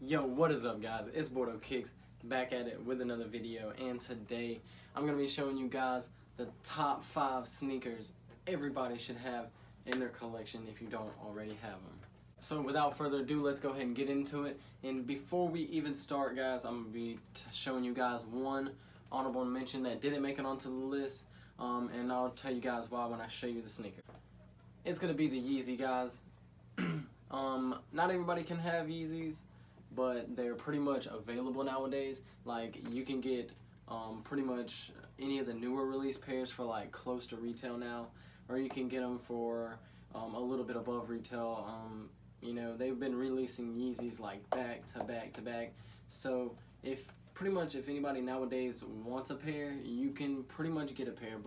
Yo, what is up guys? It's Bordeaux Kicks back at it with another video, and today I'm going to be showing you guys the top 5 sneakers everybody should have in their collection if you don't already have them. So without further ado, let's go ahead and get into it. And before we even start guys, I'm going to be showing you guys one honorable mention that didn't make it onto the list, and I'll tell you guys why when I show you the sneaker. It's going to be the Yeezy guys. Not everybody can have Yeezys, but they're pretty much available nowadays. Like, you can get pretty much any of the newer release pairs for like close to retail now, or you can get them for a little bit above retail. You know, they've been releasing Yeezys like back to back to back, so if anybody nowadays wants a pair, you can pretty much get a pair.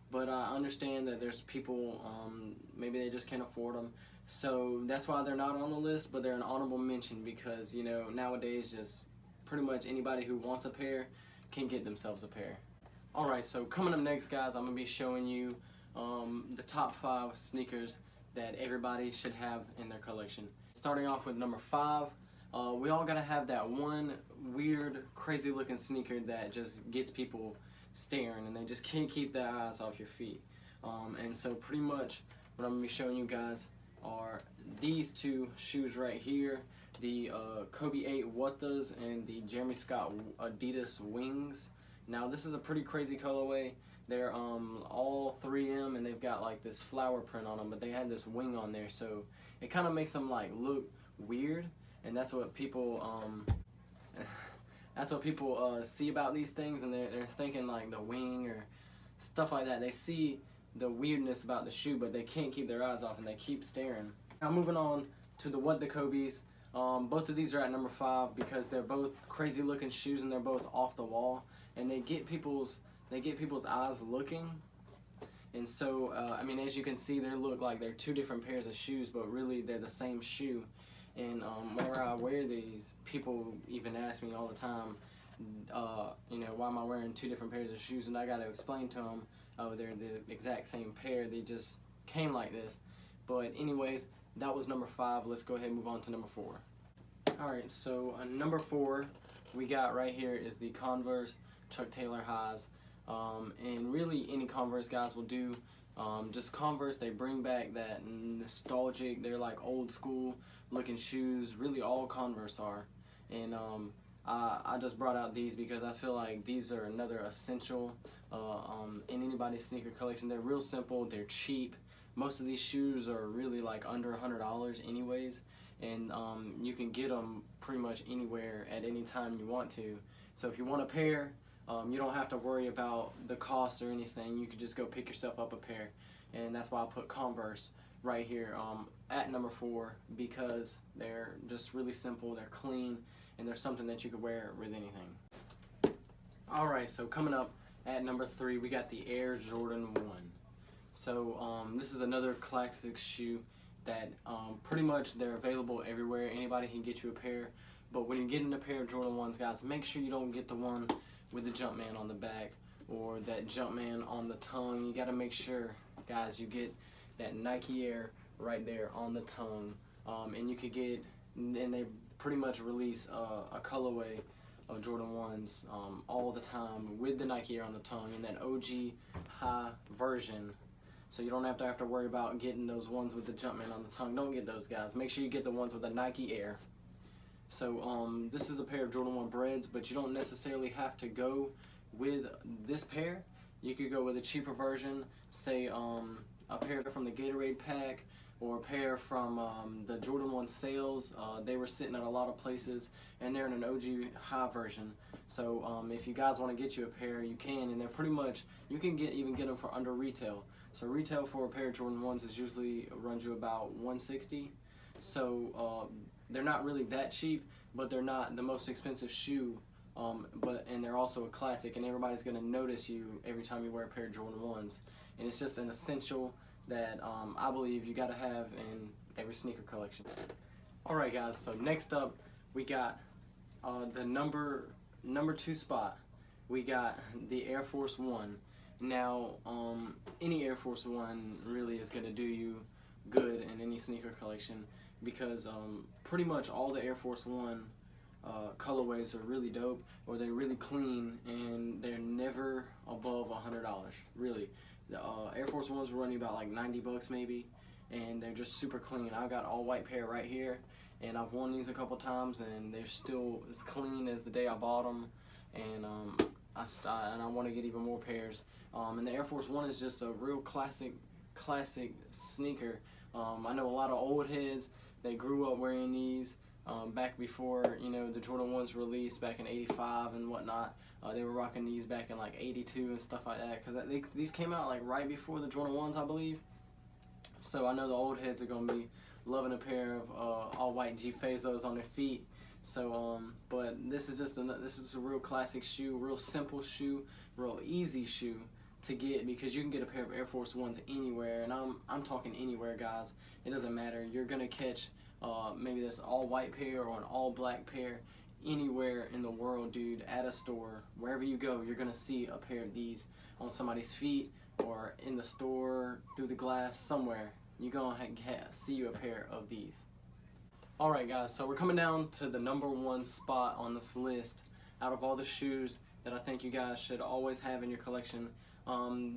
But I understand that there's people, maybe they just can't afford them, so that's why they're not on the list, but they're an honorable mention because, you know, nowadays just pretty much anybody who wants a pair can get themselves a pair. Alright, so coming up next guys, I'm going to be showing you the top 5 sneakers that everybody should have in their collection. Starting off with number 5, we all gotta have that one weird, crazy looking sneaker that just gets people staring and they just can't keep their eyes off your feet. And so pretty much what I'm gonna be showing you guys are these two shoes right here, the Kobe 8 Wattas and the Jeremy Scott Adidas Wings. Now this is a pretty crazy colorway. They're all 3M and they've got like this flower print on them, but they have this wing on there, so it kind of makes them like look weird, and that's what people see about these things, and they're thinking like the wing or stuff like that. They see the weirdness about the shoe, but they can't keep their eyes off and they keep staring. Now moving on to the What the Kobe's. Both of these are at number 5 because they're both crazy looking shoes and they're both off the wall, and they get people's eyes looking. And so I mean, as you can see, they look like they're two different pairs of shoes, but really they're the same shoe. And whenever I wear these, people even ask me all the time, you know, why am I wearing two different pairs of shoes? And I got to explain to them, oh, they're the exact same pair, they just came like this. But anyways, that was number 5. Let's go ahead and move on to number 4. Alright, so number 4 we got right here is the Converse Chuck Taylor Highs. And really any Converse guys will do. Just Converse, they bring back that nostalgic, they're like old school looking shoes. Really all Converse are. And I just brought out these because I feel like these are another essential in anybody's sneaker collection. They're real simple, they're cheap. Most of these shoes are really like under $100 anyways, and you can get them pretty much anywhere at any time you want to. So if you want a pair, you don't have to worry about the cost or anything. You could just go pick yourself up a pair, and that's why I put Converse right here at number 4, because they're just really simple, they're clean, and they're something that you could wear with anything. Alright, so coming up at number 3, we got the Air Jordan 1. So this is another classic shoe that pretty much they're available everywhere. Anybody can get you a pair. But when you're getting a pair of Jordan 1s, guys, make sure you don't get the one with the Jumpman on the back or that Jumpman on the tongue. You got to make sure, guys, you get that Nike Air right there on the tongue. And you could get, and they pretty much release a colorway of Jordan 1s all the time with the Nike Air on the tongue and that OG high version. So you don't have to worry about getting those ones with the Jumpman on the tongue. Don't get those, guys. Make sure you get the ones with the Nike Air. So this is a pair of Jordan 1 Breads, but you don't necessarily have to go with this pair. You could go with a cheaper version, say a pair from the Gatorade pack, or a pair from the Jordan 1 sales. They were sitting at a lot of places, and they're in an OG high version. So if you guys want to get you a pair, you can, and they're pretty much, you can even get them for under retail. So retail for a pair of Jordan 1s is usually runs you about $160. So they're not really that cheap, but they're not the most expensive shoe. And they're also a classic, and everybody's gonna notice you every time you wear a pair of Jordan 1s. And it's just an essential that I believe you gotta have in every sneaker collection. Alright guys, so next up we got the number 2 spot. We got the Air Force 1. Now, any Air Force 1 really is gonna do you good in any sneaker collection because pretty much all the Air Force One colorways are really dope, or they're really clean, and they're never above $100. Really, the Air Force Ones were running about like 90 bucks maybe, and they're just super clean. I got all white pair right here, and I've worn these a couple times, and they're still as clean as the day I bought them. And I want to get even more pairs. And the Air Force One is just a real classic sneaker. I know a lot of old heads. They grew up wearing these. Back before, you know, the Jordan 1s released back in '85 and whatnot. They were rocking these back in like '82 and stuff like that, because these came out like right before the Jordan 1s, I believe. So I know the old heads are gonna be loving a pair of all white G Fazos on their feet. So but this is just a real classic shoe, real simple shoe, real easy shoe to get, because you can get a pair of Air Force Ones anywhere, and I'm talking anywhere, guys. It doesn't matter. You're gonna catch maybe this all white pair or an all black pair anywhere in the world, dude. At a store, wherever you go, you're gonna see a pair of these on somebody's feet or in the store, through the glass, somewhere. You're gonna see you a pair of these. Alright guys, so we're coming down to the #1 spot on this list out of all the shoes that I think you guys should always have in your collection.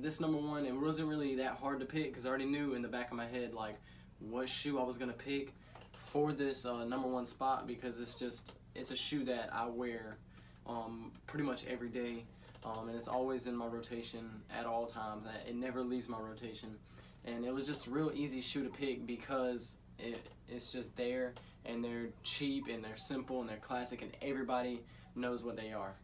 This #1, it wasn't really that hard to pick, because I already knew in the back of my head like what shoe I was gonna pick for this #1 spot, because it's a shoe that I wear pretty much every day, and it's always in my rotation at all times. It never leaves my rotation, and it was just a real easy shoe to pick because it's just there, and they're cheap, and they're simple, and they're classic, and everybody knows what they are.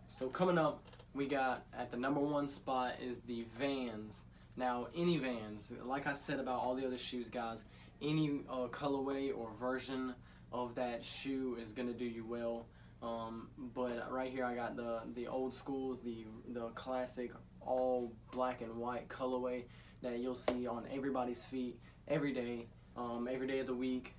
So coming up, we got at the #1 spot is the Vans. Now, any Vans, like I said about all the other shoes, guys, any colorway or version of that shoe is gonna do you well. But right here I got the old school, the classic all black and white colorway that you'll see on everybody's feet every day of the week,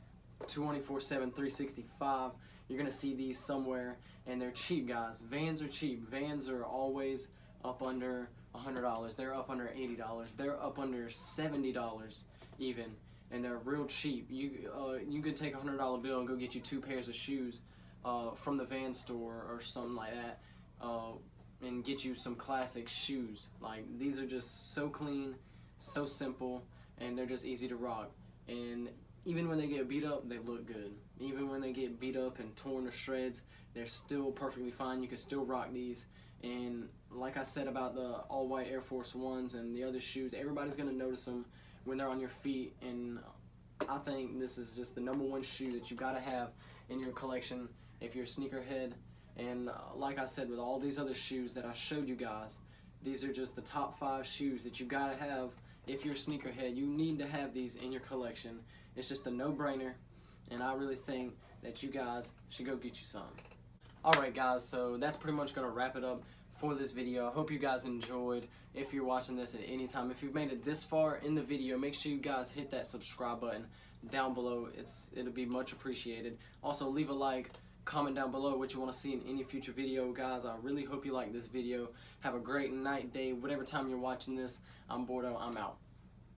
24/7, 365. You're gonna see these somewhere, and they're cheap, guys. Vans are cheap. Vans are always up under $100. They're up under $80. They're up under $70 even, and they're real cheap. You could take a $100 bill and go get you 2 pairs of shoes from the Vans store or something like that, and get you some classic shoes. Like, these are just so clean, so simple, and they're just easy to rock. And even when they get beat up, they look good. Even when they get beat up and torn to shreds, they're still perfectly fine. You can still rock these. And like I said about the all white Air Force Ones and the other shoes, everybody's gonna notice them when they're on your feet. And I think this is just the #1 shoe that you gotta have in your collection if you're a sneakerhead. And like I said, with all these other shoes that I showed you guys, these are just the top 5 shoes that you gotta have. If you're a sneakerhead, you need to have these in your collection. It's just a no-brainer, and I really think that you guys should go get you some. Alright guys, so that's pretty much going to wrap it up for this video. I hope you guys enjoyed. If you're watching this at any time, if you've made it this far in the video, make sure you guys hit that subscribe button down below. It'll be much appreciated. Also, leave a like, comment down below what you want to see in any future video, guys. I really hope you like this video. Have a great night, day, whatever time you're watching this. I'm Bordeaux. I'm out.